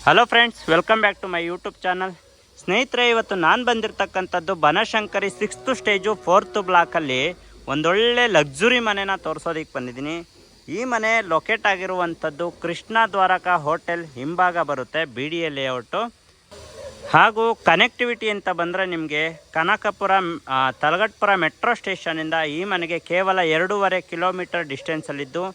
Hello friends, welcome back to my YouTube channel. ಸ್ನೇಹಿತರೆ, ಇವತ್ತು ನಾನು ಬಂದಿರತಕ್ಕಂಥದ್ದು ಬನಶಂಕರಿ 6th ಸ್ಟೇಜು 4th ಬ್ಲಾಕಲ್ಲಿ ಒಂದೊಳ್ಳೆ ಲಕ್ಸುರಿ ಮನೆನ ತೋರಿಸೋದಕ್ಕೆ ಬಂದಿದ್ದೀನಿ. ಈ ಮನೆ ಲೊಕೇಟ್ ಆಗಿರುವಂಥದ್ದು ಕೃಷ್ಣ ದ್ವಾರಕಾ ಹೋಟೆಲ್ ಹಿಂಭಾಗ ಬರುತ್ತೆ, ಬಿ ಡಿ ಎ ಲೇಔಟು. ಹಾಗೂ ಕನೆಕ್ಟಿವಿಟಿ ಅಂತ ಬಂದರೆ ನಿಮಗೆ ಕನಕಪುರ ತಲಗಟ್ಪುರ ಮೆಟ್ರೋ ಸ್ಟೇಷನಿಂದ ಈ ಮನೆಗೆ ಕೇವಲ 2.5 ಕಿಲೋಮೀಟರ್ ಡಿಸ್ಟೆನ್ಸಲ್ಲಿದ್ದು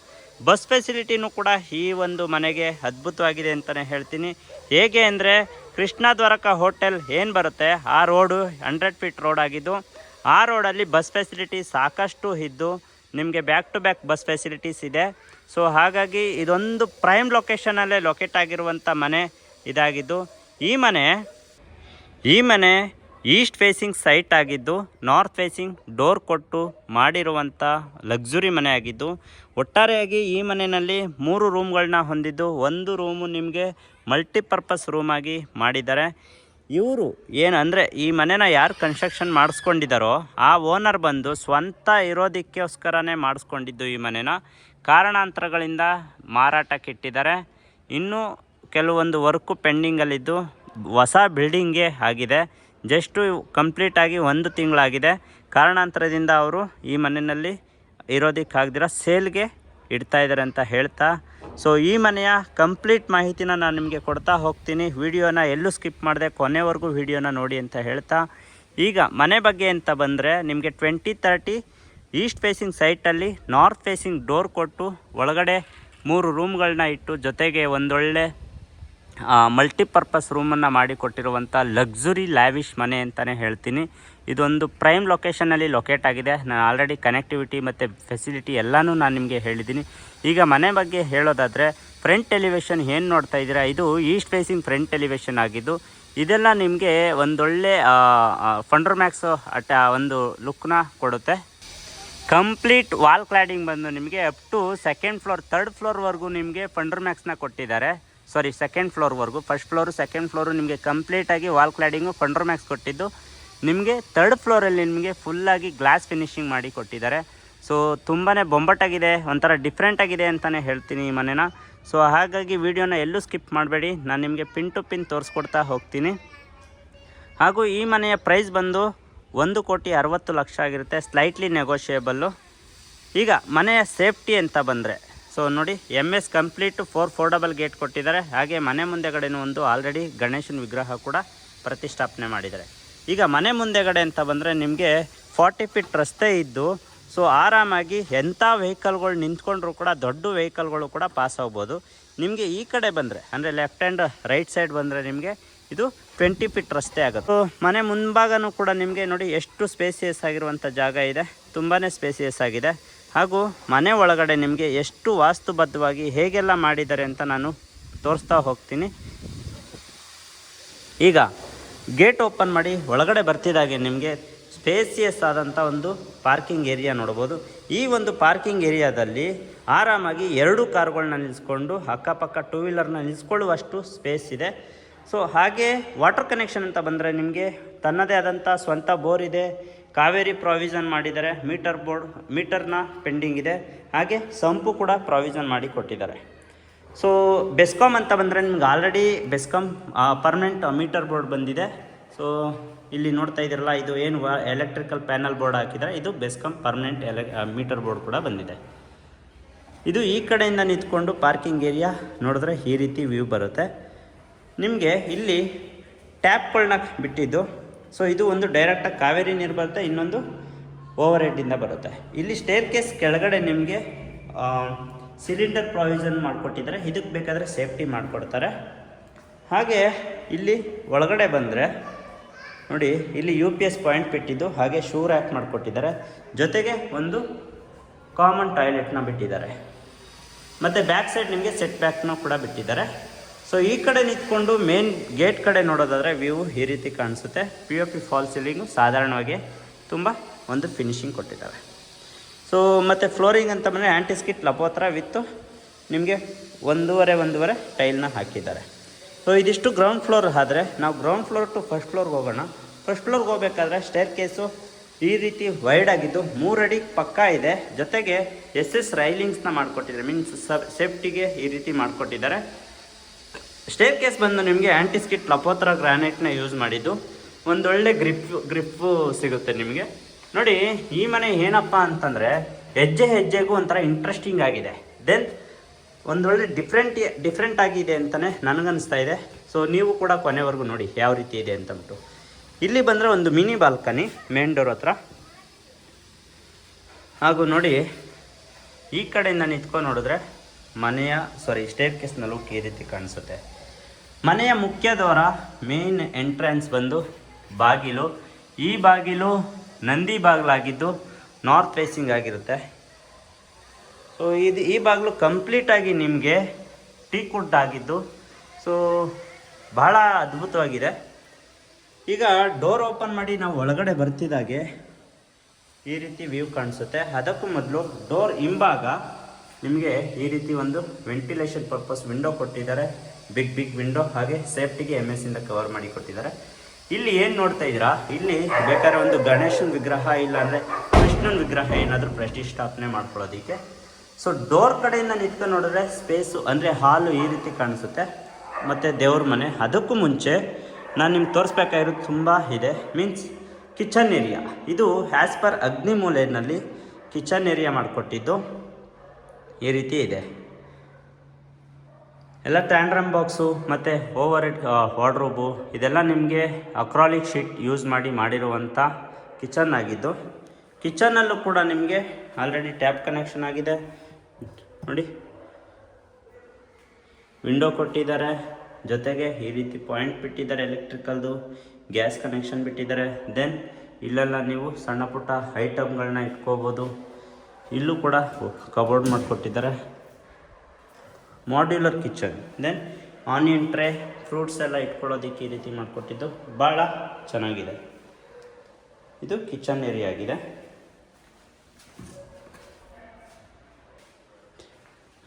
ಬಸ್ ಫೆಸಿಲಿಟಿನೂ ಕೂಡ ಈ ಒಂದು ಮನೆಗೆ ಅದ್ಭುತವಾಗಿದೆ ಅಂತಲೇ ಹೇಳ್ತೀನಿ. ಹೇಗೆ ಅಂದರೆ ಕೃಷ್ಣ ದ್ವಾರಕಾ ಹೋಟೆಲ್ ಏನು ಬರುತ್ತೆ ಆ ರೋಡು 100 ಫೀಟ್ ರೋಡ್ ಆಗಿದ್ದು, ಆ ರೋಡಲ್ಲಿ ಬಸ್ ಫೆಸಿಲಿಟಿ ಸಾಕಷ್ಟು ಇದ್ದು ನಿಮಗೆ back to back bus facilities ಇದೆ. ಸೊ ಹಾಗಾಗಿ ಇದೊಂದು ಪ್ರೈಮ್ ಲೊಕೇಶನಲ್ಲೇ ಲೊಕೇಟ್ ಆಗಿರುವಂಥ ಮನೆ ಇದಾಗಿದ್ದು, ಈ ಮನೆ ಈಸ್ಟ್ ಫೇಸಿಂಗ್ ಸೈಟ್ ಆಗಿದ್ದು ನಾರ್ತ್ ಫೇಸಿಂಗ್ ಡೋರ್ ಕೊಟ್ಟು ಮಾಡಿರುವಂಥ ಲಕ್ಸುರಿ ಮನೆ ಆಗಿದ್ದು, ಒಟ್ಟಾರೆಯಾಗಿ ಈ ಮನೆಯಲ್ಲಿ 3 ರೂಮ್ಗಳನ್ನ ಹೊಂದಿದ್ದು, ಒಂದು ರೂಮು ನಿಮಗೆ ಮಲ್ಟಿಪರ್ಪಸ್ ರೂಮಾಗಿ ಮಾಡಿದ್ದಾರೆ. ಇವರು ಏನಂದರೆ ಈ ಮನೆನ ಯಾರು ಕನ್ಸ್ಟ್ರಕ್ಷನ್ ಮಾಡಿಸ್ಕೊಂಡಿದ್ದಾರೋ ಆ ಓನರ್ ಬಂದು ಸ್ವಂತ ಇರೋದಕ್ಕೋಸ್ಕರನೇ ಮಾಡಿಸ್ಕೊಂಡಿದ್ದು ಈ ಮನೆನ. ಕಾರಣಾಂತರಗಳಿಂದ ಮಾರಾಟಕ್ಕಿಟ್ಟಿದ್ದಾರೆ. ಇನ್ನೂ ಕೆಲವೊಂದು ವರ್ಕು ಪೆಂಡಿಂಗಲ್ಲಿದ್ದು ಹೊಸ ಬಿಲ್ಡಿಂಗೇ ಆಗಿದೆ. ಜಸ್ಟು ಕಂಪ್ಲೀಟಾಗಿ 1 ತಿಂಗಳಾಗಿದೆ. ಕಾರಣಾಂತರದಿಂದ ಅವರು ಈ ಮನೆಯಲ್ಲಿ ಇರೋದಕ್ಕಾಗ್ದಿರ ಸೇಲ್ಗೆ ಇಡ್ತಾ ಇದ್ದಾರೆ ಅಂತ ಹೇಳ್ತಾ, ಸೊ ಈ ಮನೆಯ ಕಂಪ್ಲೀಟ್ ಮಾಹಿತಿನ ನಾನು ನಿಮಗೆ ಕೊಡ್ತಾ ಹೋಗ್ತೀನಿ. ವಿಡಿಯೋನ ಎಲ್ಲೂ ಸ್ಕಿಪ್ ಮಾಡದೆ ಕೊನೆವರೆಗೂ ವಿಡಿಯೋನ ನೋಡಿ ಅಂತ ಹೇಳ್ತಾ, ಈಗ ಮನೆ ಬಗ್ಗೆ ಅಂತ ಬಂದರೆ ನಿಮಗೆ 2030 ಈಸ್ಟ್ ಫೇಸಿಂಗ್ ಸೈಟಲ್ಲಿ ನಾರ್ತ್ ಫೇಸಿಂಗ್ ಡೋರ್ ಕೊಟ್ಟು ಒಳಗಡೆ 3 ರೂಮ್ಗಳನ್ನ ಇಟ್ಟು ಜೊತೆಗೆ ಒಂದೊಳ್ಳೆ ಮಲ್ಟಿಪರ್ಪಸ್ ರೂಮನ್ನು ಮಾಡಿಕೊಟ್ಟಿರುವಂಥ ಲಕ್ಸುರಿ ಲ್ಯಾವಿಶ್ ಮನೆ ಅಂತಲೇ ಹೇಳ್ತೀನಿ. ಇದೊಂದು ಪ್ರೈಮ್ ಲೊಕೇಶನಲ್ಲಿ ಲೊಕೇಟ್ ಆಗಿದೆ. ನಾನು ಆಲ್ರೆಡಿ ಕನೆಕ್ಟಿವಿಟಿ ಮತ್ತು ಫೆಸಿಲಿಟಿ ಎಲ್ಲನೂ ನಾನು ನಿಮಗೆ ಹೇಳಿದ್ದೀನಿ. ಈಗ ಮನೆ ಬಗ್ಗೆ ಹೇಳೋದಾದರೆ ಫ್ರಂಟ್ ಎಲಿವೇಶನ್ ಏನು ನೋಡ್ತಾ ಇದ್ದೀರಾ, ಇದು ಈಸ್ಟ್ ಫೇಸಿಂಗ್ ಫ್ರಂಟ್ ಎಲಿವೇಶನ್ ಆಗಿದ್ದು, ಇದೆಲ್ಲ ನಿಮಗೆ ಒಂದೊಳ್ಳೆ ಫಂಡರ್ ಮ್ಯಾಕ್ಸು ಒಂದು ಲುಕ್ನ ಕೊಡುತ್ತೆ. ಕಂಪ್ಲೀಟ್ ವಾಲ್ ಕ್ಲಾಡಿಂಗ್ ಬಂದು ನಿಮಗೆ up to 2nd floor 3rd ಫ್ಲೋರ್ವರೆಗೂ ನಿಮಗೆ ಫಂಡರ್ ಮ್ಯಾಕ್ಸ್ನ ಕೊಟ್ಟಿದ್ದಾರೆ. ಸಾರಿ 2nd ಫ್ಲೋರ್ವರೆಗೂ. 1st floor 2nd floor ನಿಮಗೆ ಕಂಪ್ಲೀಟಾಗಿ ವಾಲ್ ಕ್ಲಾಡಿಂಗು ಫಂಡರ್ ಮ್ಯಾಕ್ಸ್ ಕೊಟ್ಟಿದ್ದು, ನಿಮಗೆ 3rd ಫ್ಲೋರಲ್ಲಿ ನಿಮಗೆ ಫುಲ್ಲಾಗಿ ಗ್ಲಾಸ್ ಫಿನಿಶಿಂಗ್ ಮಾಡಿ ಕೊಟ್ಟಿದ್ದಾರೆ. ಸೊ ತುಂಬಾ ಬೊಂಬಟಾಗಿದೆ, ಒಂಥರ ಡಿಫ್ರೆಂಟ್ ಆಗಿದೆ ಅಂತಲೇ ಹೇಳ್ತೀನಿ ಈ ಮನೆನ. ಸೊ ಹಾಗಾಗಿ ವಿಡಿಯೋನ ಎಲ್ಲೂ ಸ್ಕಿಪ್ ಮಾಡಬೇಡಿ, ನಾನು ನಿಮಗೆ ಪಿನ್ ಟು ಪಿನ್ ತೋರಿಸ್ಕೊಡ್ತಾ ಹೋಗ್ತೀನಿ. ಹಾಗೂ ಈ ಮನೆಯ ಪ್ರೈಸ್ ಬಂದು 1,60,00,000 ಆಗಿರುತ್ತೆ, ಸ್ಲೈಟ್ಲಿ ನೆಗೋಷಿಯೇಬಲ್ಲು. ಈಗ ಮನೆಯ ಸೇಫ್ಟಿ ಅಂತ ಬಂದರೆ, ಸೊ ನೋಡಿ MS ಕಂಪ್ಲೀಟ್ 4 ಡಬಲ್ ಗೇಟ್ ಕೊಟ್ಟಿದ್ದಾರೆ. ಹಾಗೆ ಮನೆ ಮುಂದೆಗಡೆನೂ ಒಂದು ಆಲ್ರೆಡಿ ಗಣೇಶನ ವಿಗ್ರಹ ಕೂಡ ಪ್ರತಿಷ್ಠಾಪನೆ ಮಾಡಿದ್ದಾರೆ. ಈಗ ಮನೆ ಮುಂದೆಗಡೆ ಅಂತ ಬಂದರೆ ನಿಮಗೆ 40 ಫೀಟ್ ರಸ್ತೆ ಇದ್ದು, ಸೊ ಆರಾಮಾಗಿ ಎಂಥ ವೆಹಿಕಲ್ಗಳು ನಿಂತ್ಕೊಂಡ್ರೂ ಕೂಡ ದೊಡ್ಡ ವೆಹಿಕಲ್ಗಳು ಕೂಡ ಪಾಸ್ ಆಗ್ಬೋದು. ನಿಮಗೆ ಈ ಕಡೆ ಬಂದರೆ ಅಂದರೆ ಲೆಫ್ಟ್ ಆ್ಯಂಡ್ ರೈಟ್ ಸೈಡ್ ಬಂದರೆ ನಿಮಗೆ ಇದು 20 ಫೀಟ್ ರಸ್ತೆ ಆಗುತ್ತೆ. ಸೊ ಮನೆ ಮುಂಭಾಗನೂ ಕೂಡ ನಿಮಗೆ ನೋಡಿ ಎಷ್ಟು ಸ್ಪೇಸಿಯಸ್ ಆಗಿರುವಂಥ ಜಾಗ ಇದೆ, ತುಂಬಾ ಸ್ಪೇಸಿಯಸ್ ಆಗಿದೆ. ಹಾಗೂ ಮನೆ ಒಳಗಡೆ ನಿಮಗೆ ಎಷ್ಟು ವಾಸ್ತುಬದ್ಧವಾಗಿ ಹೇಗೆಲ್ಲ ಮಾಡಿದ್ದಾರೆ ಅಂತ ನಾನು ತೋರಿಸ್ತಾ ಹೋಗ್ತೀನಿ. ಈಗ ಗೇಟ್ ಓಪನ್ ಮಾಡಿ ಒಳಗಡೆ ಬರ್ತಿದ್ದಾಗೆ ನಿಮಗೆ ಸ್ಪೇಸಿಯಸ್ ಆದಂಥ ಒಂದು ಪಾರ್ಕಿಂಗ್ ಏರಿಯಾ ನೋಡ್ಬೋದು. ಈ ಒಂದು ಪಾರ್ಕಿಂಗ್ ಏರಿಯಾದಲ್ಲಿ ಆರಾಮಾಗಿ 2 ಕಾರುಗಳನ್ನ ನಿಲ್ಲಿಸ್ಕೊಂಡು ಅಕ್ಕಪಕ್ಕ 2 ವೀಲರ್ನ ನಿಲ್ಲಿಸ್ಕೊಳ್ಳುವಷ್ಟು ಸ್ಪೇಸ್ ಇದೆ. ಸೊ ಹಾಗೆ ವಾಟರ್ ಕನೆಕ್ಷನ್ ಅಂತ ಬಂದರೆ ನಿಮಗೆ ತನ್ನದೇ ಆದಂಥ ಸ್ವಂತ ಬೋರ್ ಇದೆ, ಕಾವೇರಿ ಪ್ರಾವಿಷನ್ ಮಾಡಿದ್ದಾರೆ, ಮೀಟರ್ನ ಪೆಂಡಿಂಗ್ ಇದೆ, ಹಾಗೆ ಸಂಪು ಕೂಡ ಪ್ರಾವಿಷನ್ ಮಾಡಿ ಕೊಟ್ಟಿದ್ದಾರೆ. ಸೊ ಬೆಸ್ಕಾಮ್ ಅಂತ ಬಂದರೆ ನಿಮ್ಗೆ already BESCOM permanent meter board ಬಂದಿದೆ. ಸೊ ಇಲ್ಲಿ ನೋಡ್ತಾ ಇದ್ದೀರಲ್ಲ, ಇದು ಏನು ಎಲೆಕ್ಟ್ರಿಕಲ್ ಪ್ಯಾನಲ್ ಬೋರ್ಡ್ ಹಾಕಿದ್ದಾರೆ, ಇದು ಬೆಸ್ಕಾಮ್ ಪರ್ಮನೆಂಟ್ ಮೀಟರ್ ಬೋರ್ಡ್ ಕೂಡ ಬಂದಿದೆ. ಇದು ಈ ಕಡೆಯಿಂದ ನಿಂತ್ಕೊಂಡು ಪಾರ್ಕಿಂಗ್ ಏರಿಯಾ ನೋಡಿದ್ರೆ ಈ ರೀತಿ ವ್ಯೂ ಬರುತ್ತೆ. ನಿಮಗೆ ಇಲ್ಲಿ ಟ್ಯಾಪ್ಗಳನ್ನ ಬಿಟ್ಟಿದ್ದು, ಸೊ ಇದು ಒಂದು ಡೈರೆಕ್ಟಾಗಿ ಕಾವೇರಿ ನೀರು ಬರುತ್ತೆ, ಇನ್ನೊಂದು ಓವರ್ ಹೆಡ್ಡಿಂದ ಬರುತ್ತೆ. ಇಲ್ಲಿ ಸ್ಟೇರ್ ಕೇಸ್ ಕೆಳಗಡೆ ನಿಮಗೆ ಸಿಲಿಂಡರ್ ಪ್ರಾವಿಷನ್ ಮಾಡಿಕೊಟ್ಟಿದ್ದಾರೆ, ಇದಕ್ಕೆ ಬೇಕಾದರೆ ಸೇಫ್ಟಿ ಮಾಡಿಕೊಡ್ತಾರೆ. ಹಾಗೆ ಇಲ್ಲಿ ಒಳಗಡೆ ಬಂದರೆ ನೋಡಿ, ಇಲ್ಲಿ UPS ಪಾಯಿಂಟ್ ಬಿಟ್ಟಿದ್ದು, ಹಾಗೆ ಶೂ ರ್ಯಾಕ್ ಮಾಡಿಕೊಟ್ಟಿದ್ದಾರೆ, ಜೊತೆಗೆ ಒಂದು ಕಾಮನ್ ಟಾಯ್ಲೆಟ್ನ ಬಿಟ್ಟಿದ್ದಾರೆ. ಮತ್ತು ಬ್ಯಾಕ್ ಸೈಡ್ ನಿಮಗೆ ಸೆಟ್ ಬ್ಯಾಕ್ನ ಕೂಡ ಬಿಟ್ಟಿದ್ದಾರೆ. ಸೊ ಈ ಕಡೆ ನಿಂತ್ಕೊಂಡು ಮೇನ್ ಗೇಟ್ ಕಡೆ ನೋಡೋದಾದರೆ ವ್ಯೂ ಈ ರೀತಿ ಕಾಣಿಸುತ್ತೆ. POP ಫಾಲ್ ಸೀಲಿಂಗು ಸಾಧಾರಣವಾಗಿ ತುಂಬ ಒಂದು ಫಿನಿಶಿಂಗ್ ಕೊಟ್ಟಿದ್ದಾರೆ. ಸೊ ಮತ್ತು ಫ್ಲೋರಿಂಗ್ ಅಂತ ಬಂದರೆ ಆ್ಯಂಟಿಸ್ಕಿಟ್ ಲಪೋತ್ರ ವಿತ್ತು ನಿಮಗೆ 1.5 ಟೈಲ್ನ ಹಾಕಿದ್ದಾರೆ. ಸೊ ಇದಿಷ್ಟು ಗ್ರೌಂಡ್ ಫ್ಲೋರ್ ಆದರೆ, ನಾವು ಗ್ರೌಂಡ್ ಫ್ಲೋರ್ ಟು 1st ಫ್ಲೋರ್ಗೆ ಹೋಗೋಣ. 1st ಫ್ಲೋರ್ಗೆ ಹೋಗಬೇಕಾದ್ರೆ ಸ್ಟೇರ್ ಕೇಸು ಈ ರೀತಿ ವೈಡ್ ಆಗಿದ್ದು 3 ಅಡಿ ಪಕ್ಕ ಇದೆ, ಜೊತೆಗೆ SS ರೈಲಿಂಗ್ಸ್ನ ಮಾಡಿಕೊಟ್ಟಿದ್ದಾರೆ, ಮೀನ್ಸ್ ಸೇಫ್ಟಿಗೆ ಈ ರೀತಿ ಮಾಡಿಕೊಟ್ಟಿದ್ದಾರೆ. ಸ್ಟೇರ್ ಕೇಸ್ ಬಂದು ನಿಮಗೆ ಆ್ಯಂಟಿಸ್ಕಿಟ್ ಲಪೋತ್ರ ಗ್ರಾನೈಟ್ನ ಯೂಸ್ ಮಾಡಿದ್ದು, ಒಂದೊಳ್ಳೆ ಗ್ರಿಪ್ಪು ಸಿಗುತ್ತೆ ನಿಮಗೆ. ನೋಡಿ ಈ ಮನೆ ಏನಪ್ಪ ಅಂತಂದರೆ ಹೆಜ್ಜೆ ಹೆಜ್ಜೆಗೂ ಒಂಥರ ಇಂಟ್ರೆಸ್ಟಿಂಗ್ ಆಗಿದೆ. ದೆನ್ ಒಂದೊಳ್ಳೆ ಡಿಫ್ರೆಂಟ್ ಆಗಿದೆ ಅಂತಲೇ ನನಗನ್ನಿಸ್ತಾ ಇದೆ. ಸೊ ನೀವು ಕೂಡ ಕೊನೆವರೆಗೂ ನೋಡಿ ಯಾವ ರೀತಿ ಇದೆ ಅಂತಂದ್ಬಿಟ್ಟು. ಇಲ್ಲಿ ಬಂದರೆ ಒಂದು ಮಿನಿ ಬಾಲ್ಕನಿ ಮೇನ್ ಡೋರ್ ಹತ್ರ. ಹಾಗೂ ನೋಡಿ ಈ ಕಡೆಯಿಂದ ನಿಂತ್ಕೊಂಡು ನೋಡಿದ್ರೆ ಸ್ಟೇರ್ ಕೇಸ್ನ ಲುಕ್ ಈ ರೀತಿ ಕಾಣಿಸುತ್ತೆ. ಮನೆಯ ಮುಖ್ಯ ದ್ವಾರ, ಮೇನ್ ಎಂಟ್ರೆನ್ಸ್ ಬಂದು ಬಾಗಿಲು. ಈ ಬಾಗಿಲು ನಂದಿ ಬಾಗಿಲಾಗಿದ್ದು ನಾರ್ತ್ ಫೇಸಿಂಗ್ ಆಗಿರುತ್ತೆ. ಸೊ ಈ ಬಾಗಿಲು ಕಂಪ್ಲೀಟಾಗಿ ನಿಮಗೆ ಟೀಕ್ ವುಡ್ ಆಗಿದ್ದು, ಸೊ ಬಹಳ ಅದ್ಭುತವಾಗಿದೆ. ಈಗ ಡೋರ್ ಓಪನ್ ಮಾಡಿ ನಾವು ಒಳಗಡೆ ಬರ್ತಿದ್ದಾಗೆ ಈ ರೀತಿ ವ್ಯೂ ಕಾಣಿಸುತ್ತೆ. ಅದಕ್ಕೂ ಮೊದಲು ಡೋರ್ ಹಿಂಭಾಗ ನಿಮಗೆ ಈ ರೀತಿ ಒಂದು ವೆಂಟಿಲೇಷನ್ ಪರ್ಪಸ್ ವಿಂಡೋ ಕೊಟ್ಟಿದ್ದಾರೆ. ಬಿಗ್ ವಿಂಡೋ, ಹಾಗೆ ಸೇಫ್ಟಿಗೆ MS ಇಂದ ಕವರ್ ಮಾಡಿ ಕೊಟ್ಟಿದ್ದಾರೆ. ಇಲ್ಲಿ ಏನು ನೋಡ್ತಾ ಇದ್ದೀರಾ, ಇಲ್ಲಿ ಬೇಕಾದ್ರೆ ಒಂದು ಗಣೇಶನ ವಿಗ್ರಹ ಇಲ್ಲಾಂದರೆ ಕೃಷ್ಣನ ವಿಗ್ರಹ ಏನಾದರೂ ಪ್ರತಿಷ್ಠಾಪನೆ ಮಾಡ್ಕೊಳ್ಳೋದಕ್ಕೆ. ಸೊ ಡೋರ್ ಕಡೆಯಿಂದ ನಿಂತ್ಕೊಂಡು ನೋಡಿದ್ರೆ ಸ್ಪೇಸು ಅಂದರೆ ಹಾಲು ಈ ರೀತಿ ಕಾಣಿಸುತ್ತೆ, ಮತ್ತು ದೇವ್ರ ಮನೆ. ಅದಕ್ಕೂ ಮುಂಚೆ ನಾನು ನಿಮ್ಗೆ ತೋರಿಸ್ಬೇಕಾಗಿರೋದು ತುಂಬ ಇದೆ. Means kitchen area. ಇದು ಆ್ಯಸ್ ಪರ್ ಅಗ್ನಿಮೂಲೆಯಲ್ಲಿ ಕಿಚನ್ ಏರಿಯಾ ಮಾಡಿಕೊಟ್ಟಿದ್ದು ಈ ರೀತಿ ಇದೆ. ಎಲ್ಲ ಟ್ಯಾಂಡ್ರಮ್ ಬಾಕ್ಸು ಮತ್ತು ಓವರ್ ಹೆಡ್ ವಾರ್ಡ್ರೋಬು ಇದೆಲ್ಲ ನಿಮಗೆ ಅಕ್ರಾಲಿಕ್ ಶೀಟ್ ಯೂಸ್ ಮಾಡಿರುವಂಥ ಕಿಚನ್ ಆಗಿದ್ದು. ಕಿಚನಲ್ಲೂ ಕೂಡ ನಿಮಗೆ ಆಲ್ರೆಡಿ ಟ್ಯಾಪ್ ಕನೆಕ್ಷನ್ ಆಗಿದೆ ನೋಡಿ. ವಿಂಡೋ ಕೊಟ್ಟಿದ್ದಾರೆ, ಜೊತೆಗೆ ಈ ರೀತಿ ಪಾಯಿಂಟ್ ಬಿಟ್ಟಿದ್ದಾರೆ ಎಲೆಕ್ಟ್ರಿಕಲ್ದು, ಗ್ಯಾಸ್ ಕನೆಕ್ಷನ್ ಬಿಟ್ಟಿದ್ದಾರೆ. ದೆನ್ ಇಲ್ಲೆಲ್ಲ ನೀವು ಸಣ್ಣ ಪುಟ್ಟ ಐಟಮ್ಗಳನ್ನ ಇಟ್ಕೋಬೋದು. ಇಲ್ಲೂ ಕೂಡ ಕಬೋರ್ಡ್ ಮಾಡಿಕೊಟ್ಟಿದ್ದಾರೆ. Modular kitchen. Then onion tray, fruits ಎಲ್ಲ ಇಟ್ಕೊಳ್ಳೋದಕ್ಕೆ ಈ ರೀತಿ ಮಾಡಿಕೊಟ್ಟಿದ್ದು ಭಾಳ ಚೆನ್ನಾಗಿದೆ. ಇದು ಕಿಚನ್ ಏರಿಯಾ ಆಗಿದೆ.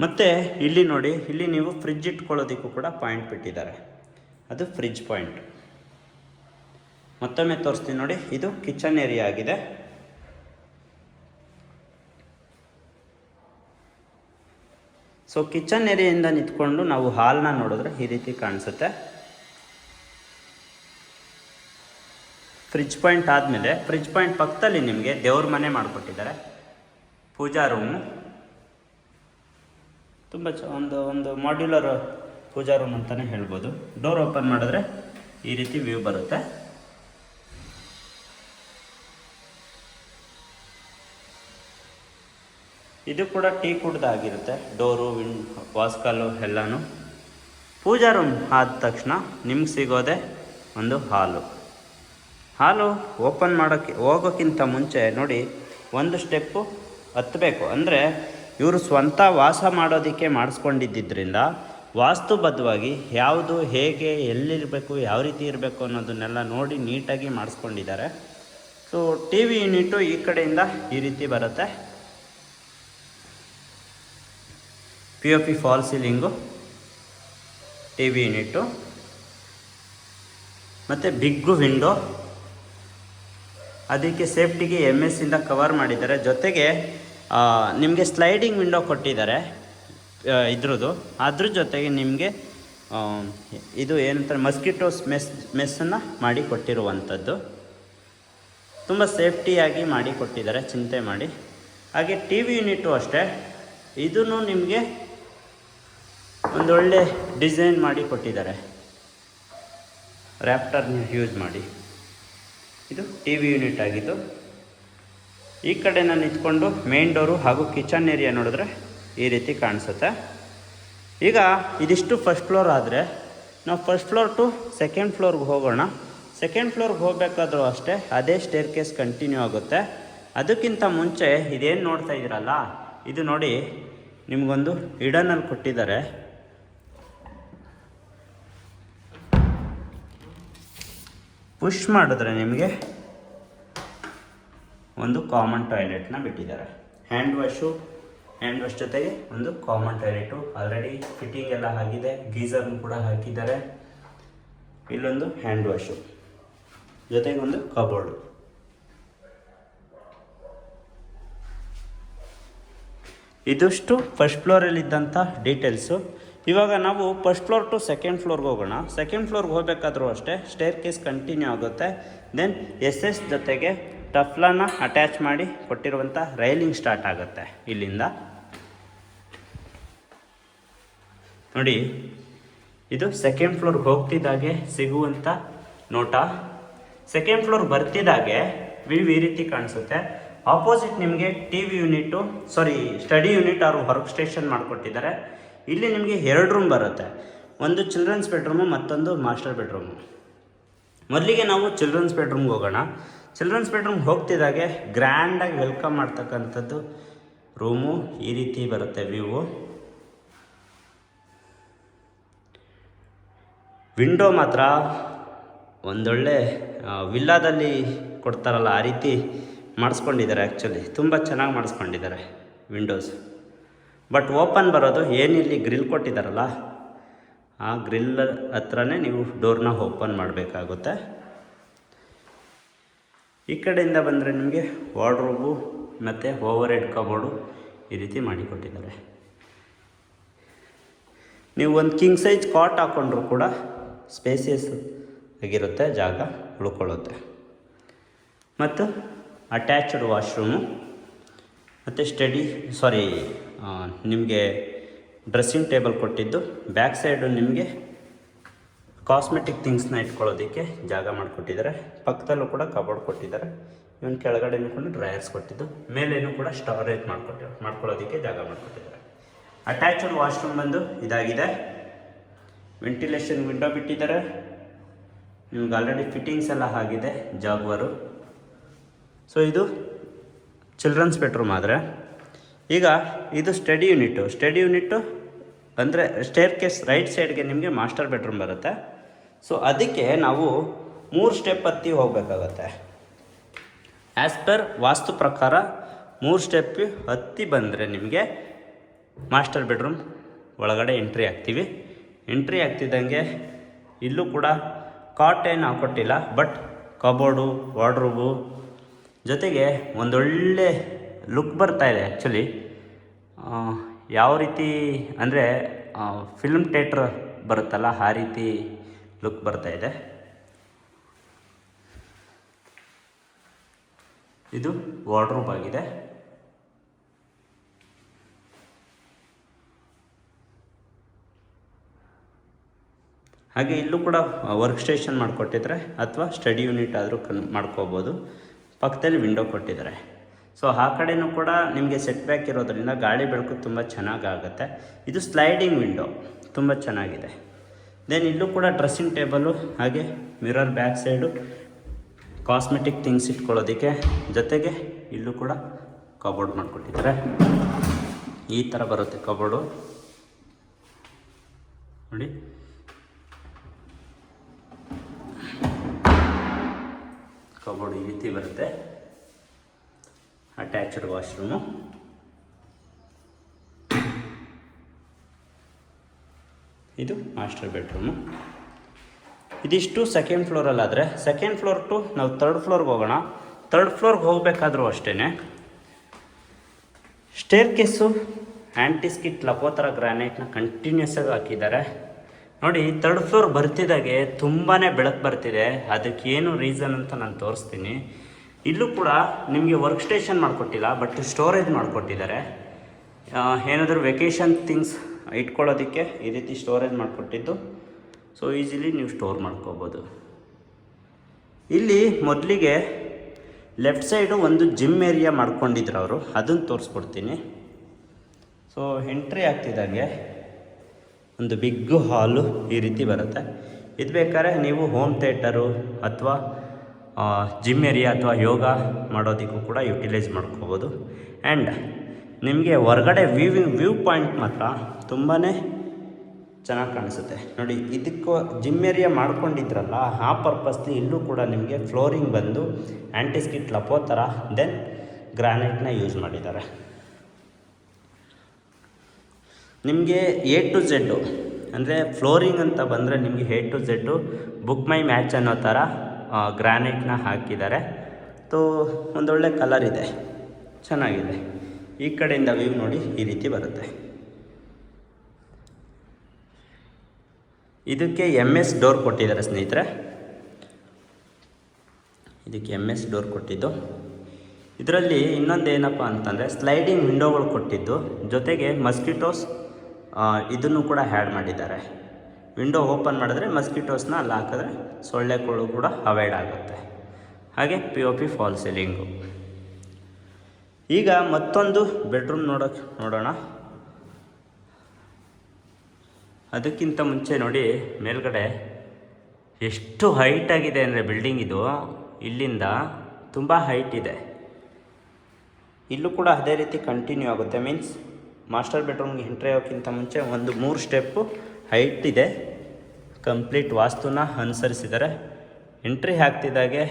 ಮತ್ತು ಇಲ್ಲಿ ನೋಡಿ, ಇಲ್ಲಿ ನೀವು ಫ್ರಿಡ್ಜ್ ಇಟ್ಕೊಳ್ಳೋದಕ್ಕೂ ಕೂಡ ಪಾಯಿಂಟ್ ಬಿಟ್ಟಿದ್ದಾರೆ. ಅದು ಫ್ರಿಡ್ಜ್ ಪಾಯಿಂಟ್. ಮತ್ತೊಮ್ಮೆ ತೋರಿಸ್ತೀನಿ ನೋಡಿ, ಇದು ಕಿಚನ್ ಏರಿಯಾ ಆಗಿದೆ. ಸೊ ಕಿಚನ್ ಏರಿಯಿಂದ ನಿಂತ್ಕೊಂಡು ನಾವು ಹಾಲ್ನ ನೋಡಿದ್ರೆ ಈ ರೀತಿ ಕಾಣಿಸುತ್ತೆ. ಫ್ರಿಡ್ಜ್ ಪಾಯಿಂಟ್ ಆದಮೇಲೆ ಫ್ರಿಡ್ಜ್ ಪಾಯಿಂಟ್ ಪಕ್ಕದಲ್ಲಿ ನಿಮಗೆ ದೇವ್ರ ಮನೆ ಮಾಡಿಕೊಟ್ಟಿದ್ದಾರೆ. ಪೂಜಾ ರೂಮು ತುಂಬ ಒಂದು ಮಾಡ್ಯುಲರ್ ಪೂಜಾ ರೂಮ್ ಅಂತಲೇ ಹೇಳ್ಬೋದು. ಡೋರ್ ಓಪನ್ ಮಾಡಿದ್ರೆ ಈ ರೀತಿ ವ್ಯೂ ಬರುತ್ತೆ. ಇದು ಕೂಡ ಟೀಕ್ ವುಡ್ದಾಗಿರುತ್ತೆ. ಡೋರು, ವಾಸ್ಕಲ್ಲು ಎಲ್ಲನೂ. ಪೂಜಾ ರೂಮ್ ಆದ ತಕ್ಷಣ ನಿಮ್ಗೆ ಸಿಗೋದೆ ಒಂದು ಹಾಲು ಓಪನ್ ಹೋಗೋಕ್ಕಿಂತ ಮುಂಚೆ ನೋಡಿ ಒಂದು ಸ್ಟೆಪ್ಪು ಹತ್ತಬೇಕು. ಅಂದರೆ ಇವರು ಸ್ವಂತ ವಾಸ ಮಾಡೋದಕ್ಕೆ ಮಾಡಿಸ್ಕೊಂಡಿದ್ದರಿಂದ ವಾಸ್ತುಬದ್ಧವಾಗಿ ಯಾವುದು ಹೇಗೆ ಎಲ್ಲಿರಬೇಕು, ಯಾವ ರೀತಿ ಇರಬೇಕು ಅನ್ನೋದನ್ನೆಲ್ಲ ನೋಡಿ ನೀಟಾಗಿ ಮಾಡಿಸ್ಕೊಂಡಿದ್ದಾರೆ. ಸೊ TV ಯೂನಿಟು ಈ ಕಡೆಯಿಂದ ಈ ರೀತಿ ಬರುತ್ತೆ. POP fall ceiling, TV unit ಮತ್ತು ಬಿಗ್ಗು ವಿಂಡೋ. ಅದಕ್ಕೆ ಸೇಫ್ಟಿಗೆ MS ಇಂದ ಕವರ್ ಮಾಡಿದ್ದಾರೆ. ಜೊತೆಗೆ ನಿಮಗೆ ಸ್ಲೈಡಿಂಗ್ ವಿಂಡೋ ಕೊಟ್ಟಿದ್ದಾರೆ ಇದ್ರದ್ದು. ಅದ್ರ ಜೊತೆಗೆ ನಿಮಗೆ ಇದು ಏನಂತಾರೆ ಮಸ್ಕಿಟೋಸ್ ಮೆಸ್ಸನ್ನು ಮಾಡಿ ಕೊಟ್ಟಿರುವಂಥದ್ದು. ತುಂಬ ಸೇಫ್ಟಿಯಾಗಿ ಮಾಡಿ ಕೊಟ್ಟಿದ್ದಾರೆ, ಚಿಂತೆ ಮಾಡಿ. ಹಾಗೆ TV ಯೂನಿಟು ಅಷ್ಟೇ, ಇದನ್ನು ನಿಮಗೆ ಒಂದೊಳ್ಳೆ ಡಿಸೈನ್ ಮಾಡಿ ಕೊಟ್ಟಿದ್ದಾರೆ, ರ್ಯಾಪ್ಟರ್ನ ಯೂಸ್ ಮಾಡಿ. ಇದು TV ಯೂನಿಟ್ ಆಗಿದ್ದು. ಈ ಕಡೆ ನಾನು ನಿಂತ್ಕೊಂಡು ಮೇನ್ ಡೋರು ಹಾಗೂ ಕಿಚನ್ ಏರಿಯಾ ನೋಡಿದ್ರೆ ಈ ರೀತಿ ಕಾಣಿಸುತ್ತೆ. ಈಗ ಇದಿಷ್ಟು ಫಸ್ಟ್ ಫ್ಲೋರ್ ಆದರೆ ನಾವು ಫಸ್ಟ್ ಫ್ಲೋರ್ ಟು ಸೆಕೆಂಡ್ ಫ್ಲೋರ್ಗೆ ಹೋಗೋಣ. ಸೆಕೆಂಡ್ ಫ್ಲೋರ್ಗೆ ಹೋಗಬೇಕಾದ್ರೂ ಅಷ್ಟೇ ಅದೇ ಸ್ಟೇರ್ ಕೇಸ್ ಕಂಟಿನ್ಯೂ ಆಗುತ್ತೆ. ಅದಕ್ಕಿಂತ ಮುಂಚೆ ಇದೇನು ನೋಡ್ತಾ ಇದ್ದೀರಲ್ಲ, ಇದು ನೋಡಿ ನಿಮಗೊಂದು ಹಿಡನಲ್ಲಿ ಕೊಟ್ಟಿದ್ದಾರೆ. ಪುಷ್ ಮಾಡಿದ್ರೆ ನಿಮಗೆ ಒಂದು ಕಾಮನ್ ಟಾಯ್ಲೆಟ್ನ ಬಿಟ್ಟಿದ್ದಾರೆ. ಹ್ಯಾಂಡ್ ವಾಶ್ ಜೊತೆಗೆ ಒಂದು ಕಾಮನ್ ಟಾಯ್ಲೆಟು ಆಲ್ರೆಡಿ ಫಿಟ್ಟಿಂಗ್ ಎಲ್ಲ ಆಗಿದೆ. ಗೀಸರ್ನು ಕೂಡ ಹಾಕಿದ್ದಾರೆ. ಇಲ್ಲೊಂದು ಹ್ಯಾಂಡ್ ವಾಶು ಜೊತೆಗೆ ಒಂದು ಕಬೋರ್ಡು. ಇದಿಷ್ಟು ಫಸ್ಟ್ ಫ್ಲೋರಲ್ಲಿದ್ದಂಥ ಡೀಟೇಲ್ಸು. ಇವಾಗ ನಾವು ಫಸ್ಟ್ ಫ್ಲೋರ್ ಟು ಸೆಕೆಂಡ್ ಫ್ಲೋರ್ಗೆ ಹೋಗೋಣ. ಸೆಕೆಂಡ್ ಫ್ಲೋರ್ಗೆ ಹೋಗಬೇಕಾದ್ರೂ ಅಷ್ಟೇ ಸ್ಟೇರ್ ಕೇಸ್ ಕಂಟಿನ್ಯೂ ಆಗುತ್ತೆ. ದೆನ್ ಎಸ್ ಜೊತೆಗೆ ಟಫ್ಲಾನ ಅಟ್ಯಾಚ್ ಮಾಡಿ ಕೊಟ್ಟಿರುವಂಥ ರೈಲಿಂಗ್ ಸ್ಟಾರ್ಟ್ ಆಗುತ್ತೆ ಇಲ್ಲಿಂದ. ನೋಡಿ, ಇದು ಸೆಕೆಂಡ್ ಫ್ಲೋರ್ಗೆ ಹೋಗ್ತಿದ್ದಾಗೆ ಸಿಗುವಂಥ ನೋಟ. ಸೆಕೆಂಡ್ ಫ್ಲೋರ್ ಬರ್ತಿದ್ದಾಗೆ ವ್ಯೂ ಈ ರೀತಿ ಕಾಣಿಸುತ್ತೆ. ಆಪೋಸಿಟ್ ನಿಮಗೆ T V unit study unit ಅವರು ವರ್ಕ್ ಸ್ಟೇಷನ್ ಮಾಡಿಕೊಟ್ಟಿದ್ದಾರೆ. ಇಲ್ಲಿ ನಿಮಗೆ 2 ರೂಮ್ ಬರುತ್ತೆ, ಒಂದು ಚಿಲ್ಡ್ರನ್ಸ್ ಬೆಡ್ರೂಮು, ಮತ್ತೊಂದು ಮಾಸ್ಟರ್ ಬೆಡ್ರೂಮು. ಮೊದಲಿಗೆ ನಾವು ಚಿಲ್ಡ್ರನ್ಸ್ ಬೆಡ್ರೂಮ್ಗೆ ಹೋಗೋಣ. ಚಿಲ್ಡ್ರನ್ಸ್ ಬೆಡ್ರೂಮ್ಗೆ ಹೋಗ್ತಿದ್ದಾಗೆ ಗ್ರ್ಯಾಂಡಾಗಿ ವೆಲ್ಕಮ್ ಮಾಡ್ತಕ್ಕಂಥದ್ದು ರೂಮು ಈ ರೀತಿ ಬರುತ್ತೆ ವ್ಯೂ. ವಿಂಡೋ ಮಾತ್ರ ಒಂದೊಳ್ಳೆ ವಿಲ್ಲಾದಲ್ಲಿ ಕೊಡ್ತಾರಲ್ಲ ಆ ರೀತಿ ಮಾಡಿಸ್ಕೊಂಡಿದ್ದಾರೆ. ಆ್ಯಕ್ಚುಲಿ ತುಂಬ ಚೆನ್ನಾಗಿ ಮಾಡಿಸ್ಕೊಂಡಿದ್ದಾರೆ ವಿಂಡೋಸ್. ಬಟ್ ಓಪನ್ ಬರೋದು ಏನಿಲ್ಲಿ ಗ್ರಿಲ್ ಕೊಟ್ಟಿದ್ದಾರಲ್ಲ ಆ ಗ್ರಿಲ್ ಹತ್ರನೇ ನೀವು ಡೋರ್ನ ಓಪನ್ ಮಾಡಬೇಕಾಗುತ್ತೆ. ಈ ಕಡೆಯಿಂದ ಬಂದರೆ ನಿಮಗೆ ವಾರ್ಡ್ರೋಬು ಮತ್ತು ಓವರ್ ಹೆಡ್ ಕಬೋರ್ಡು ಈ ರೀತಿ ಮಾಡಿಕೊಟ್ಟಿದ್ದಾರೆ. ನೀವು ಒಂದು ಕಿಂಗ್ ಸೈಜ್ ಕಾಟ್ ಹಾಕ್ಕೊಂಡ್ರೂ ಕೂಡ ಸ್ಪೇಸಿಯಸ್ ಆಗಿರುತ್ತೆ, ಜಾಗ ಉಳ್ಕೊಳ್ಳುತ್ತೆ. ಮತ್ತು ಅಟ್ಯಾಚ್ಡ್ ವಾಶ್ರೂಮು ಮತ್ತು ನಿಮಗೆ ಡ್ರೆಸ್ಸಿಂಗ್ ಟೇಬಲ್ ಕೊಟ್ಟಿದ್ದು. ಬ್ಯಾಕ್ ಸೈಡು ನಿಮಗೆ ಕಾಸ್ಮೆಟಿಕ್ ಥಿಂಗ್ಸ್ನ ಇಟ್ಕೊಳ್ಳೋದಕ್ಕೆ ಜಾಗ ಮಾಡಿಕೊಟ್ಟಿದ್ದಾರೆ. ಪಕ್ಕದಲ್ಲೂ ಕೂಡ ಕಬೋರ್ಡ್ ಕೊಟ್ಟಿದ್ದಾರೆ. ಇವನ್ ಕೆಳಗಡೆನೂ ಕೂಡ ಡ್ರಯರ್ಸ್ ಕೊಟ್ಟಿದ್ದು, ಮೇಲೇನೂ ಕೂಡ ಸ್ಟೋರೇಜ್ ಮಾಡ್ಕೊಳ್ಳೋದಕ್ಕೆ ಜಾಗ ಮಾಡಿಕೊಟ್ಟಿದ್ದಾರೆ. ಅಟ್ಯಾಚ್ಡ್ ವಾಶ್ರೂಮ್ ಬಂದು ಇದಾಗಿದೆ. ವೆಂಟಿಲೇಷನ್ ವಿಂಡೋ ಬಿಟ್ಟಿದ್ದಾರೆ. ನಿಮ್ಗೆ ಆಲ್ರೆಡಿ ಫಿಟ್ಟಿಂಗ್ಸ್ ಎಲ್ಲ ಆಗಿದೆ ಜಾಗ್ವರು. ಸೊ ಇದು ಚಿಲ್ಡ್ರನ್ಸ್ ಬೆಡ್ರೂಮ್. ಆದರೆ ಈಗ ಇದು ಸ್ಟಡಿ ಯೂನಿಟ್ಟು ಅಂದರೆ ಸ್ಟೇರ್ ಕೇಸ್ ರೈಟ್ ಸೈಡ್ಗೆ ನಿಮಗೆ ಮಾಸ್ಟರ್ ಬೆಡ್ರೂಮ್ ಬರುತ್ತೆ. ಸೊ ಅದಕ್ಕೆ ನಾವು 3 ಸ್ಟೆಪ್ ಹತ್ತಿ ಹೋಗಬೇಕಾಗತ್ತೆ. ಆ್ಯಸ್ ಪರ್ ವಾಸ್ತು ಪ್ರಕಾರ 3 ಸ್ಟೆಪ್ ಹತ್ತಿ ಬಂದರೆ ನಿಮಗೆ ಮಾಸ್ಟರ್ ಬೆಡ್ರೂಮ್ ಒಳಗಡೆ ಎಂಟ್ರಿ ಆಗ್ತೀವಿ. ಎಂಟ್ರಿ ಆಗ್ತಿದ್ದಂಗೆ ಇಲ್ಲೂ ಕೂಡ ಕಾಟ್ ಏನು ಹಾಕ್ಕೊಟ್ಟಿಲ್ಲ, ಬಟ್ ಕಬೋರ್ಡು, ವಾರ್ಡ್ರೋಬು ಜೊತೆಗೆ ಒಂದೊಳ್ಳೆ ಲುಕ್ ಬರ್ತಾಯಿದೆ. ಆ್ಯಕ್ಚುಲಿ ಯಾವ ರೀತಿ ಅಂದರೆ ಫಿಲ್ಮ್ ಥಿಯೇಟ್ರ್ ಬರುತ್ತಲ್ಲ ಆ ರೀತಿ ಲುಕ್ ಬರ್ತಾಯಿದೆ. ಇದು ವಾರ್ಡ್ರೋಬ್ ಆಗಿದೆ. ಹಾಗೆ ಇಲ್ಲೂ ಕೂಡ ವರ್ಕ್ ಸ್ಟೇಷನ್ ಮಾಡಿಕೊಟ್ಟಿದ್ದಾರೆ, ಅಥವಾ ಸ್ಟಡಿ ಯೂನಿಟ್ ಆದರೂ ಮಾಡ್ಕೋಬೋದು. ಪಕ್ಕದಲ್ಲಿ ವಿಂಡೋ ಕೊಟ್ಟಿದ್ದಾರೆ. ಸೊ ಆ ಕಡೆಯೂ ಕೂಡ ನಿಮಗೆ ಸೆಟ್ ಬ್ಯಾಕ್ ಇರೋದ್ರಿಂದ ಗಾಳಿ ಬೆಳಕು ತುಂಬ ಚೆನ್ನಾಗಾಗುತ್ತೆ. ಇದು ಸ್ಲೈಡಿಂಗ್ ವಿಂಡೋ ತುಂಬ ಚೆನ್ನಾಗಿದೆ. ದೆನ್ ಇಲ್ಲೂ ಕೂಡ ಡ್ರೆಸ್ಸಿಂಗ್ ಟೇಬಲು, ಹಾಗೆ mirror back side cosmetic things ಇಟ್ಕೊಳ್ಳೋದಕ್ಕೆ, ಜೊತೆಗೆ ಇಲ್ಲೂ ಕೂಡ ಕಬೋರ್ಡ್ ಮಾಡಿಕೊಟ್ಟಿದ್ದಾರೆ. ಈ ಥರ ಬರುತ್ತೆ ಕಬೋರ್ಡು ನೋಡಿ. ಕಬೋರ್ಡ್ ಈ ರೀತಿ ಬರುತ್ತೆ. Attached washroom. ಇದು ಮಾಸ್ಟರ್ ಬೆಡ್ರೂಮು. ಇದಿಷ್ಟು ಸೆಕೆಂಡ್ ಫ್ಲೋರಲ್ಲಾದರೆ, ಸೆಕೆಂಡ್ ಫ್ಲೋರ್ ಟು ನಾವು 3rd ಫ್ಲೋರ್ಗೆ ಹೋಗೋಣ. 3rd ಫ್ಲೋರ್ಗೆ ಹೋಗಬೇಕಾದ್ರೂ ಅಷ್ಟೇ ಸ್ಟೇರ್ ಕೇಸು ಆ್ಯಂಟಿಸ್ಕಿಟ್ ಲಪೋತರ ಗ್ರಾನೈಟ್ನ ಕಂಟಿನ್ಯೂಸ್ ಆಗಿ ಹಾಕಿದ್ದಾರೆ. ನೋಡಿ, 3rd ಫ್ಲೋರ್ ಬರ್ತಿದ್ದಾಗೆ ತುಂಬಾ ಬೆಳಕು ಬರ್ತಿದೆ. ಅದಕ್ಕೇನು ರೀಸನ್ ಅಂತ ನಾನು ತೋರಿಸ್ತೀನಿ. ಇಲ್ಲೂ ಕೂಡ ನಿಮಗೆ ವರ್ಕ್ ಸ್ಟೇಷನ್ ಮಾಡಿಕೊಟ್ಟಿಲ್ಲ, ಬಟ್ ಸ್ಟೋರೇಜ್ ಮಾಡಿಕೊಟ್ಟಿದ್ದಾರೆ. ಏನಾದರೂ ವೆಕೇಷನ್ ಥಿಂಗ್ಸ್ ಇಟ್ಕೊಳ್ಳೋದಕ್ಕೆ ಈ ರೀತಿ ಸ್ಟೋರೇಜ್ ಮಾಡಿಕೊಟ್ಟಿದ್ದು. ಸೊ ಈಸಿಲಿ ನೀವು ಸ್ಟೋರ್ ಮಾಡ್ಕೋಬೋದು. ಇಲ್ಲಿ ಮೊದಲಿಗೆ ಲೆಫ್ಟ್ ಸೈಡು ಒಂದು ಜಿಮ್ ಏರಿಯಾ ಮಾಡ್ಕೊಂಡಿದ್ರು ಅವರು, ಅದನ್ನು ತೋರಿಸ್ಕೊಡ್ತೀನಿ. ಸೊ ಎಂಟ್ರಿ ಆಗ್ತಿದ್ದಂಗೆ ಒಂದು ಬಿಗ್ ಹಾಲು ಈ ರೀತಿ ಬರುತ್ತೆ. ಇದು ಬೇಕಾದ್ರೆ ನೀವು ಹೋಮ್ ಥಿಯೇಟರು ಅಥವಾ ಜಿಮ್ ಏರಿಯಾ ಅಥವಾ ಯೋಗ ಮಾಡೋದಕ್ಕೂ ಕೂಡ ಯುಟಿಲೈಸ್ ಮಾಡ್ಕೋಬೋದು. ಆ್ಯಂಡ್ ನಿಮಗೆ ಹೊರಗಡೆ ವ್ಯೂ ಪಾಯಿಂಟ್ ಮಾತ್ರ ತುಂಬಾ ಚೆನ್ನಾಗಿ ಕಾಣಿಸುತ್ತೆ. ನೋಡಿ, ಇದಕ್ಕೂ ಜಿಮ್ ಏರಿಯಾ ಮಾಡ್ಕೊಂಡಿದ್ರಲ್ಲ ಆ ಪರ್ಪಸ್ಲಿ ಇಲ್ಲೂ ಕೂಡ ನಿಮಗೆ ಫ್ಲೋರಿಂಗ್ ಬಂದು ಆ್ಯಂಟಿಸ್ಕಿಟ್ ಲಪೋತರ, ದೆನ್ ಗ್ರಾನೈಟ್ನ ಯೂಸ್ ಮಾಡಿದ್ದಾರೆ. ನಿಮಗೆ A to Z ಅಂದರೆ ಫ್ಲೋರಿಂಗ್ ಅಂತ ಬಂದರೆ ನಿಮಗೆ A to Z book my match ಅನ್ನೋ ಥರ ಗ್ರಾನೈಟ್ನ ಹಾಕಿದ್ದಾರೆ. ಒಂದೊಳ್ಳೆ ಕಲರ್ ಇದೆ, ಚೆನ್ನಾಗಿದೆ. ಈ ಕಡೆಯಿಂದ ವ್ಯೂ ನೋಡಿ ಈ ರೀತಿ ಬರುತ್ತೆ. ಇದಕ್ಕೆ MS ಡೋರ್ ಕೊಟ್ಟಿದ್ದಾರೆ ಸ್ನೇಹಿತರೆ. ಇದಕ್ಕೆ MS ಡೋರ್ ಕೊಟ್ಟಿದ್ದು. ಇದರಲ್ಲಿ ಇನ್ನೊಂದು ಏನಪ್ಪ ಅಂತಂದರೆ ಸ್ಲೈಡಿಂಗ್ ವಿಂಡೋಗಳು ಕೊಟ್ಟಿದ್ದು, ಜೊತೆಗೆ ಮಸ್ಕಿಟೋಸ್ ಇದನ್ನು ಕೂಡ ಆ್ಯಡ್ ಮಾಡಿದ್ದಾರೆ. ವಿಂಡೋ ಓಪನ್ ಮಾಡಿದ್ರೆ ಮಸ್ಕಿಟೋಸ್ನ ಅಲ್ಲಿ ಹಾಕಿದ್ರೆ ಸೊಳ್ಳೆಗಳು ಕೂಡ ಅವಾಯ್ಡ್ ಆಗುತ್ತೆ. ಹಾಗೆ POP ಫಾಲ್ ಸೀಲಿಂಗು. ಈಗ ಮತ್ತೊಂದು ಬೆಡ್ರೂಮ್ ನೋಡೋಣ. ಅದಕ್ಕಿಂತ ಮುಂಚೆ ನೋಡಿ, ಮೇಲ್ಗಡೆ ಎಷ್ಟು ಹೈಟ್ ಆಗಿದೆ ಅಂದರೆ ಬಿಲ್ಡಿಂಗ್ ಇದು ಇಲ್ಲಿಂದ ತುಂಬ ಹೈಟ್ ಇದೆ. ಇಲ್ಲೂ ಕೂಡ ಅದೇ ರೀತಿ ಕಂಟಿನ್ಯೂ ಆಗುತ್ತೆ. ಮೀನ್ಸ್ ಮಾಸ್ಟರ್ ಬೆಡ್ರೂಮ್ಗೆ ಎಂಟ್ರಿ ಆಗೋಕ್ಕಿಂತ ಮುಂಚೆ ಒಂದು 3 ಸ್ಟೆಪ್ಪು ಹೈಟ್ ಇದೆ. ಕಂಪ್ಲೀಟ್ ವಾಸ್ತುನ ಅನುಸರಿಸಿದ್ದಾರೆ. ಎಂಟ್ರಿ ಆಗ್ತಿದ್ದಾಗೆ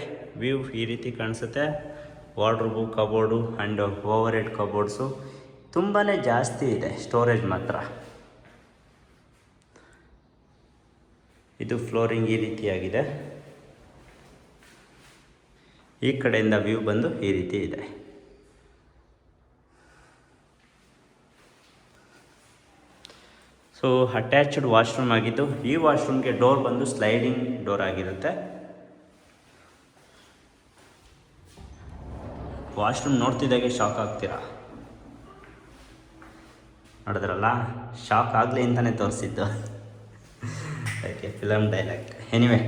ವ್ಯೂ ಈ ರೀತಿ ಕಾಣಿಸುತ್ತೆ. Wardrobe, cupboard and overhead cupboards ತುಂಬಾ ಜಾಸ್ತಿ ಇದೆ. ಸ್ಟೋರೇಜ್ ಮಾತ್ರ. ಇದು ಫ್ಲೋರಿಂಗ್ ಈ ರೀತಿಯಾಗಿದೆ. ಈ ಕಡೆಯಿಂದ ವ್ಯೂ ಬಂದು ಈ ರೀತಿ ಇದೆ. ಸೊ ಅಟ್ಯಾಚ್ಡ್ ವಾಶ್ರೂಮ್ ಆಗಿದ್ದು, ಈ ವಾಶ್ರೂಮ್ಗೆ ಡೋರ್ ಬಂದು ಸ್ಲೈಡಿಂಗ್ ಡೋರ್ ಆಗಿರುತ್ತೆ. ವಾಶ್ರೂಮ್ ನೋಡ್ತಿದ್ದಾಗೆ ಶಾಕ್ ಆಗ್ತೀರಾ. ನೋಡಿದ್ರಲ್ಲ, ಶಾಕ್ ಆಗಲಿ ಅಂತಲೇ ತೋರಿಸಿದ್ದು. Okay, film dialogue. ಎನಿವೆ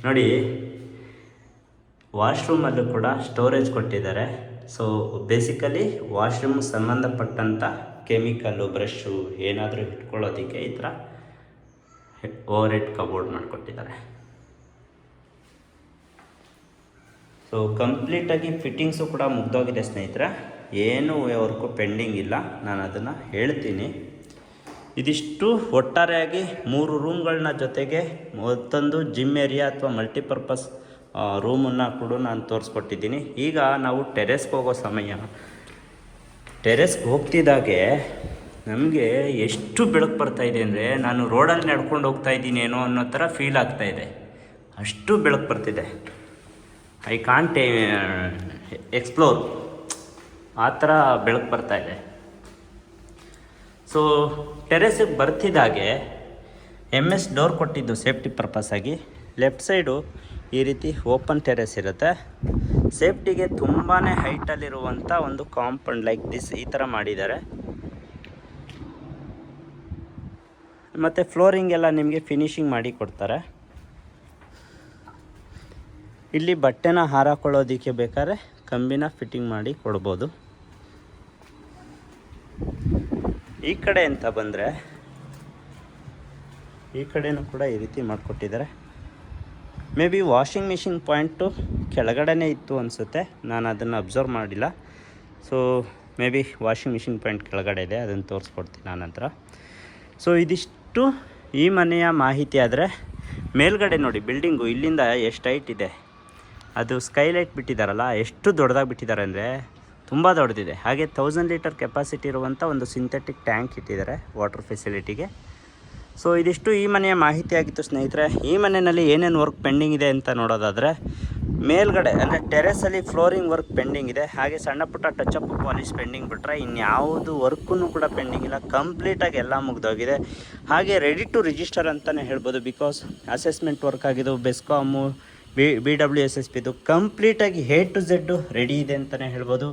ನೋಡಿ, ವಾಶ್ರೂಮಲ್ಲೂ ಕೂಡ ಸ್ಟೋರೇಜ್ ಕೊಟ್ಟಿದ್ದಾರೆ. ಸೊ ಬೇಸಿಕಲಿ ವಾಶ್ರೂಮ್ ಸಂಬಂಧಪಟ್ಟಂಥ ಕೆಮಿಕಲ್ಲು, ಬ್ರಷು ಏನಾದರೂ ಇಟ್ಕೊಳ್ಳೋದಕ್ಕೆ ಈ ಥರ ಓವರ್ ಹೆಡ್ ಕಬೋರ್ಡ್ ಮಾಡಿಕೊಟ್ಟಿದ್ದಾರೆ. ಸೊ ಕಂಪ್ಲೀಟಾಗಿ ಫಿಟ್ಟಿಂಗ್ಸು ಕೂಡ ಮುಗ್ದೋಗಿದೆ ಸ್ನೇಹಿತರೆ. ಏನೂ ವರ್ಕು ಪೆಂಡಿಂಗ್ ಇಲ್ಲ. ನಾನು ಅದನ್ನು ಹೇಳ್ತೀನಿ. ಇದಿಷ್ಟು ಒಟ್ಟಾರೆಯಾಗಿ 3 ರೂಮ್ಗಳನ್ನ ಜೊತೆಗೆ ಮತ್ತೊಂದು ಜಿಮ್ ಏರಿಯಾ ಅಥವಾ ಮಲ್ಟಿಪರ್ಪಸ್ ರೂಮನ್ನು ಕೂಡ ನಾನು ತೋರಿಸ್ಕೊಟ್ಟಿದ್ದೀನಿ. ಈಗ ನಾವು ಟೆರೆಸ್ಗೆ ಹೋಗೋ ಸಮಯ. ಟೆರೆಸ್ಗೆ ಹೋಗ್ತಿದ್ದಾಗೆ ನಮಗೆ ಎಷ್ಟು ಬೆಳಕು ಬರ್ತಾಯಿದೆ ಅಂದರೆ, ನಾನು ರೋಡಲ್ಲಿ ನಡ್ಕೊಂಡು ಹೋಗ್ತಾಯಿದ್ದೀನಿ ಏನೋ ಅನ್ನೋ ಥರ ಫೀಲ್ ಆಗ್ತಾಯಿದೆ. ಅಷ್ಟು ಬೆಳಕು ಬರ್ತಿದೆ. ಐ ಕಾಂಟ್ ಎಕ್ಸ್ಪ್ಲೋರ್, ಆ ಥರ ಬೆಳಕು ಬರ್ತಾಯಿದೆ. ಸೊ ಟೆರೆಸ್ಗೆ ಬರ್ತಿದ್ದಾಗೆ MS ಡೋರ್ ಕೊಟ್ಟಿದ್ದು ಸೇಫ್ಟಿ ಪರ್ಪಸ್ ಆಗಿ. ಲೆಫ್ಟ್ ಸೈಡು ಈ ರೀತಿ ಓಪನ್ ಟೆರೆಸ್ ಇರುತ್ತೆ. ಸೇಫ್ಟಿಗೆ ತುಂಬಾ ಹೈಟಲ್ಲಿರುವಂಥ ಒಂದು ಕಾಂಪೌಂಡ್ ಲೈಕ್ ದಿಸ್ ಈ ಥರ ಮಾಡಿದ್ದಾರೆ. ಮತ್ತು ಫ್ಲೋರಿಂಗ್ ಎಲ್ಲ ನಿಮಗೆ ಫಿನಿಶಿಂಗ್ ಮಾಡಿ ಕೊಡ್ತಾರೆ. ಇಲ್ಲಿ ಬಟ್ಟೆನ ಹಾರಾಕೊಳ್ಳೋದಕ್ಕೆ ಬೇಕಾದ್ರೆ ಕಂಬಿನ ಫಿಟ್ಟಿಂಗ್ ಮಾಡಿ ಕೊಡ್ಬೋದು. ಈ ಕಡೆ ಅಂತ ಬಂದರೆ ಈ ಕಡೆನೂ ಕೂಡ ಈ ರೀತಿ ಮಾಡಿಕೊಟ್ಟಿದ್ದಾರೆ. Maybe washing machine point ಕೆಳಗಡೆನೇ ಇತ್ತು ಅನಿಸುತ್ತೆ, ನಾನು ಅದನ್ನು ಅಬ್ಸರ್ವ್ ಮಾಡಿಲ್ಲ. So maybe washing machine point ಕೆಳಗಡೆ ಇದೆ, ಅದನ್ನು ತೋರಿಸ್ಕೊಡ್ತೀನಿ ಆನಂತರ. ಸೊ ಇದಿಷ್ಟು ಈ ಮನೆಯ ಮಾಹಿತಿ. ಆದರೆ ಮೇಲ್ಗಡೆ ನೋಡಿ, ಬಿಲ್ಡಿಂಗು ಇಲ್ಲಿಂದ ಎಷ್ಟು ಹೈಟ್ ಇದೆ. ಅದು ಸ್ಕೈಲೈಟ್ ಬಿಟ್ಟಿದ್ದಾರಲ್ಲ, ಎಷ್ಟು ದೊಡ್ಡದಾಗಿ ಬಿಟ್ಟಿದ್ದಾರೆ ಅಂದರೆ ತುಂಬ ದೊಡ್ಡದಿದೆ. ಹಾಗೆ 1000 ಲೀಟರ್ ಕೆಪಾಸಿಟಿ ಇರುವಂಥ ಒಂದು ಸಿಂಥೆಟಿಕ್ ಟ್ಯಾಂಕ್ ಇಟ್ಟಿದ್ದಾರೆ ವಾಟರ್ ಫೆಸಿಲಿಟಿಗೆ. ಸೊ ಇದಿಷ್ಟು ಈ ಮನೆಯ ಮಾಹಿತಿ ಆಗಿತ್ತು ಸ್ನೇಹಿತರೆ. ಈ ಮನೆಯಲ್ಲಿ ಏನೇನು ವರ್ಕ್ ಪೆಂಡಿಂಗ್ ಇದೆ ಅಂತ ನೋಡೋದಾದರೆ, ಮೇಲ್ಗಡೆ ಅಂದರೆ ಟೆರೆಸಲ್ಲಿ ಫ್ಲೋರಿಂಗ್ ವರ್ಕ್ ಪೆಂಡಿಂಗ್ ಇದೆ. ಹಾಗೆ ಸಣ್ಣ ಪುಟ್ಟ ಟಚಪ್ ಪಾಲಿಶ್ ಪೆಂಡಿಂಗ್ ಬಿಟ್ಟರೆ ಇನ್ಯಾವುದು ವರ್ಕೂ ಕೂಡ ಪೆಂಡಿಂಗ್ ಇಲ್ಲ. ಕಂಪ್ಲೀಟಾಗಿ ಎಲ್ಲ ಮುಗಿದೋಗಿದೆ. ಹಾಗೆ ರೆಡಿ ಟು ರಿಜಿಸ್ಟರ್ ಅಂತಲೇ ಹೇಳ್ಬೋದು. ಬಿಕಾಸ್ ಅಸೆಸ್ಮೆಂಟ್ ವರ್ಕ್ ಆಗಿದ್ದು, ಬೆಸ್ಕಾಮು, BWSSBದು ಕಂಪ್ಲೀಟಾಗಿ A to Z ರೆಡಿ ಇದೆ ಅಂತಲೇ ಹೇಳ್ಬೋದು.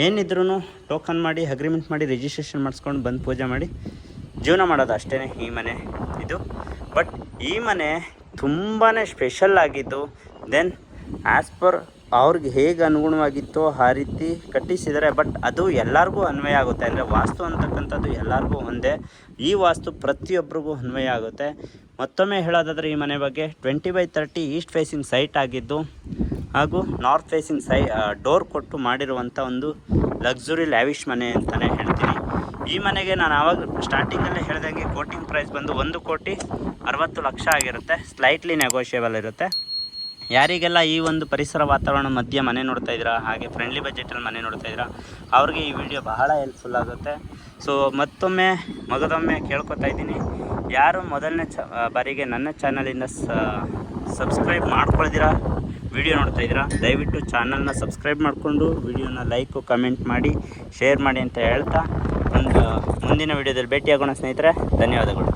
ಏನಿದ್ರೂ ಟೋಕನ್ ಮಾಡಿ, ಅಗ್ರಿಮೆಂಟ್ ಮಾಡಿ, ರಿಜಿಸ್ಟ್ರೇಷನ್ ಮಾಡಿಸ್ಕೊಂಡು ಬಂದು ಪೂಜೆ ಮಾಡಿ ಜೀವನ ಮಾಡೋದು ಅಷ್ಟೇ ಈ ಮನೆ ಇದು. ಬಟ್ ಈ ಮನೆ ತುಂಬಾ ಸ್ಪೆಷಲ್ ಆಗಿದ್ದು. ದೆನ್ ಆ್ಯಸ್ ಪರ್ ಅವ್ರಿಗೆ ಹೇಗೆ ಅನುಗುಣವಾಗಿತ್ತೋ ಆ ರೀತಿ ಕಟ್ಟಿಸಿದ್ದಾರೆ. ಬಟ್ ಅದು ಎಲ್ಲರಿಗೂ ಅನ್ವಯ ಆಗುತ್ತೆ. ಅಂದರೆ ವಾಸ್ತು ಅಂತಕ್ಕಂಥದ್ದು ಎಲ್ಲರಿಗೂ ಒಂದೇ. ಈ ವಾಸ್ತು ಪ್ರತಿಯೊಬ್ಬರಿಗೂ ಅನ್ವಯ ಆಗುತ್ತೆ. ಮತ್ತೊಮ್ಮೆ ಹೇಳೋದಾದರೆ ಈ ಮನೆ ಬಗ್ಗೆ 20/30 ಈಸ್ಟ್ ಫೇಸಿಂಗ್ ಸೈಟ್ ಆಗಿದ್ದು, ಹಾಗೂ ನಾರ್ತ್ ಫೇಸಿಂಗ್ ಡೋರ್ ಕೊಟ್ಟು ಮಾಡಿರುವಂಥ ಒಂದು ಲಕ್ಸುರಿ ಲ್ಯಾವಿಶ್ ಮನೆ ಅಂತಲೇ ಹೇಳ್ತೀನಿ. ಈ ಮನೆಗೆ ನಾನು ಆವಾಗ ಸ್ಟಾರ್ಟಿಂಗಲ್ಲೇ ಹೇಳ್ದಂಗೆ ಕೋಟಿಂಗ್ ಪ್ರೈಸ್ ಬಂದು 1,60,00,000 ಆಗಿರುತ್ತೆ. ಸ್ಲೈಟ್ಲಿ ನೆಗೋಷಿಯಬಲ್ ಇರುತ್ತೆ. ಯಾರಿಗೆಲ್ಲ ಈ ಒಂದು ಪರಿಸರ ವಾತಾವರಣ ಮಧ್ಯೆ ಮನೆ ನೋಡ್ತಾ ಇದ್ದೀರಾ, ಹಾಗೆ ಫ್ರೆಂಡ್ಲಿ ಬಜೆಟಲ್ಲಿ ಮನೆ ನೋಡ್ತಾ ಇದ್ದೀರಾ, ಅವ್ರಿಗೆ ಈ ವಿಡಿಯೋ ಬಹಳ ಹೆಲ್ಪ್ಫುಲ್ ಆಗುತ್ತೆ. ಸೊ ಮತ್ತೊಮ್ಮೆ ಮಗದೊಮ್ಮೆ ಕೇಳ್ಕೊತಾ ಇದ್ದೀನಿ, ಯಾರು ಮೊದಲನೇ ಬಾರಿಗೆ ನನ್ನ ಚಾನಲಿಂದ ಸಬ್ಸ್ಕ್ರೈಬ್ ಮಾಡ್ಕೊಳ್ದಿರಾ ವಿಡಿಯೋ ನೋಡ್ತಾ ಇದ್ದೀರಾ, ದಯವಿಟ್ಟು ಚಾನಲ್ನ ಸಬ್ಸ್ಕ್ರೈಬ್ ಮಾಡಿಕೊಂಡು ವಿಡಿಯೋನ ಲೈಕು ಕಮೆಂಟ್ ಮಾಡಿ ಶೇರ್ ಮಾಡಿ ಅಂತ ಹೇಳ್ತಾ ಮುಂದಿನ ವಿಡಿಯೋದಲ್ಲಿ ಭೇಟಿಯಾಗೋಣ ಸ್ನೇಹಿತರೆ. ಧನ್ಯವಾದಗಳು.